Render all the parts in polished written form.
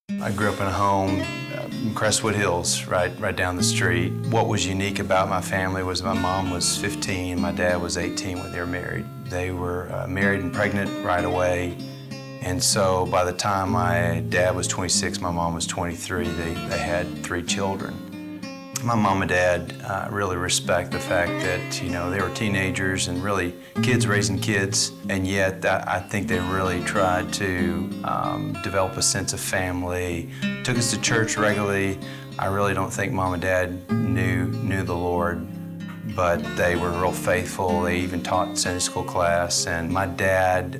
I grew up in a home in Crestwood Hills, right down the street. What was unique about my family was my mom was 15 and my dad was 18 when they were married. They were married and pregnant right away. And so by the time my dad was 26, my mom was 23, they had 3 children. My mom and dad really respect the fact that, you know, they were teenagers and really kids raising kids, and yet I think they really tried to develop a sense of family, took us to church regularly. I really don't think mom and dad knew the Lord, but they were real faithful. They even taught Sunday school class, and my dad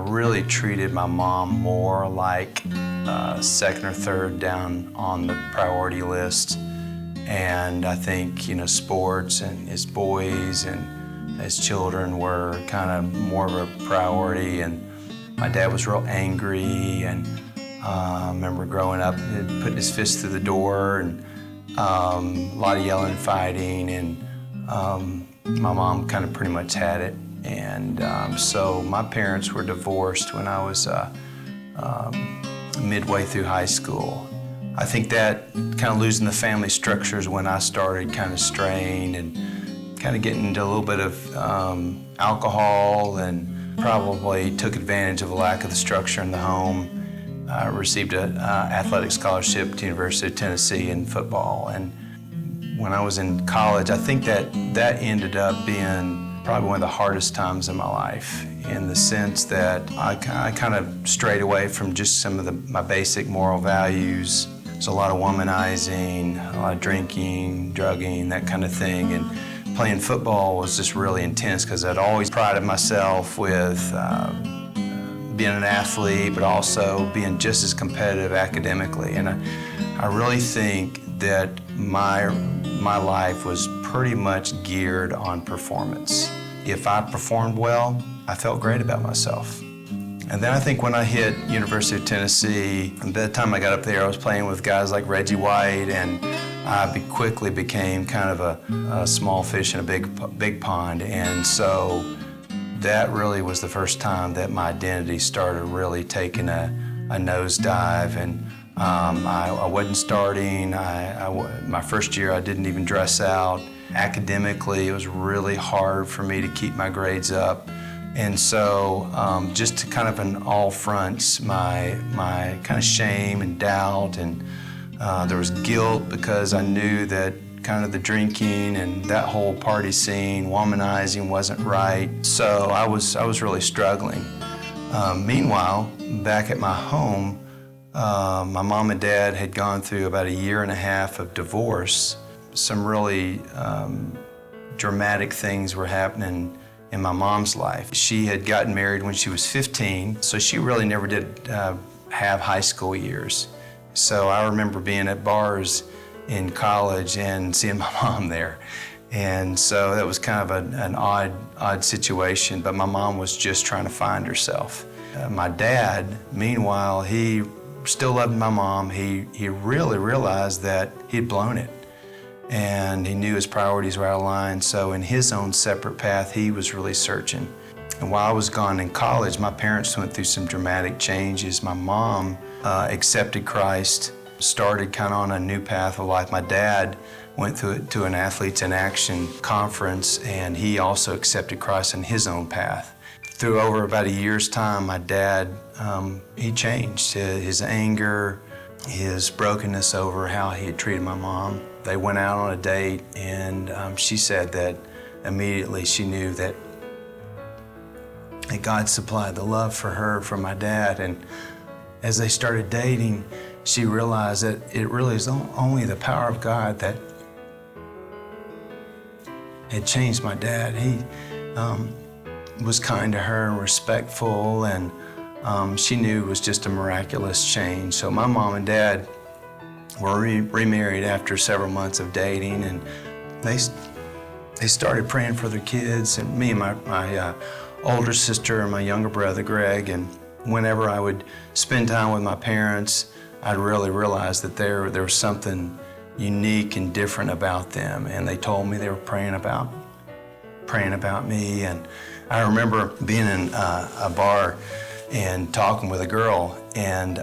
really treated my mom more like second or third down on the priority list. And I think, you know, sports and his boys and his children were kind of more of a priority. And my dad was real angry, and I remember growing up and putting his fist through the door, and a lot of yelling and fighting. And my mom kind of pretty much had it. And so my parents were divorced when I was midway through high school. I think that kind of losing the family structure is when I started kind of straying and kind of getting into a little bit of alcohol, and probably took advantage of the lack of the structure in the home. I received an athletic scholarship to the University of Tennessee in football. And when I was in college, I think that ended up being probably one of the hardest times in my life, in the sense that I kind of strayed away from just some of my basic moral values. There's a lot of womanizing, a lot of drinking, drugging, that kind of thing. And playing football was just really intense because I'd always prided myself with being an athlete, but also being just as competitive academically. And I really think that my life was pretty much geared on performance. If I performed well, I felt great about myself. And then I think when I hit University of Tennessee, and by the time I got up there, I was playing with guys like Reggie White, and I quickly became kind of a small fish in a big pond. And so that really was the first time that my identity started really taking a nosedive. And I wasn't starting. My first year, I didn't even dress out. Academically, it was really hard for me to keep my grades up. And so just to kind of on all fronts, my kind of shame and doubt, and there was guilt because I knew that kind of the drinking and that whole party scene, womanizing wasn't right. So I was really struggling. Meanwhile, back at my home, my mom and dad had gone through about 1.5 years of divorce. Some really dramatic things were happening in my mom's life. She had gotten married when she was 15, so she really never did have high school years. So I remember being at bars in college and seeing my mom there. And so that was kind of an odd situation, but my mom was just trying to find herself. My dad, meanwhile, he still loved my mom. He really realized that he'd blown it, and he knew his priorities were out of line. So in his own separate path, he was really searching. And while I was gone in college, my parents went through some dramatic changes. My mom accepted Christ, started kind of on a new path of life. My dad went to an Athletes in Action conference, and he also accepted Christ in his own path. Through over about 1 year's time, my dad, he changed. His anger, his brokenness over how he had treated my mom. They went out on a date, and she said that immediately she knew that God supplied the love for her from my dad. And as they started dating, she realized that it really is only the power of God that had changed my dad. He was kind to her and respectful, and she knew it was just a miraculous change. So my mom and dad were remarried after several months of dating, and they started praying for their kids, and me and my older sister and my younger brother, Greg. And whenever I would spend time with my parents, I'd really realize that there was something unique and different about them. And they told me they were praying about me. And I remember being in a bar and talking with a girl, and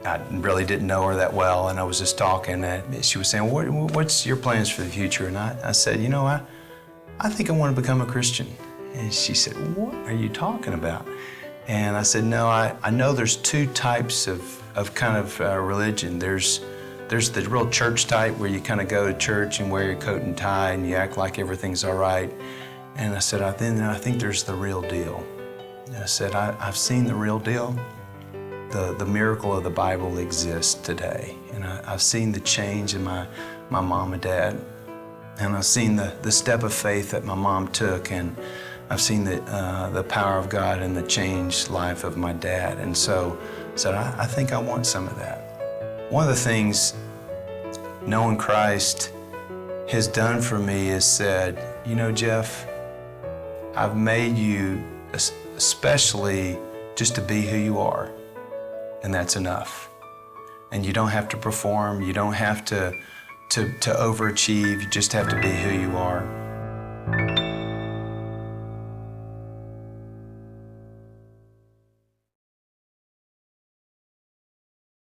I really didn't know her that well, and I was just talking, and she was saying, what's your plans for the future? And I said, I think I want to become a Christian. And she said, what are you talking about? And I said, no, I know there's two types of kind of religion. There's the real church type where you kind of go to church and wear your coat and tie and you act like everything's all right. And I said, I think there's the real deal. And I said, I've seen the real deal. The miracle of the Bible exists today. And I've seen the change in my mom and dad. And I've seen the step of faith that my mom took. And I've seen the power of God in the changed life of my dad. And so I said, I think I want some of that. One of the things knowing Christ has done for me is said, Jeff, I've made you especially just to be who you are. And that's enough. And you don't have to perform. You don't have to overachieve. You just have to be who you are.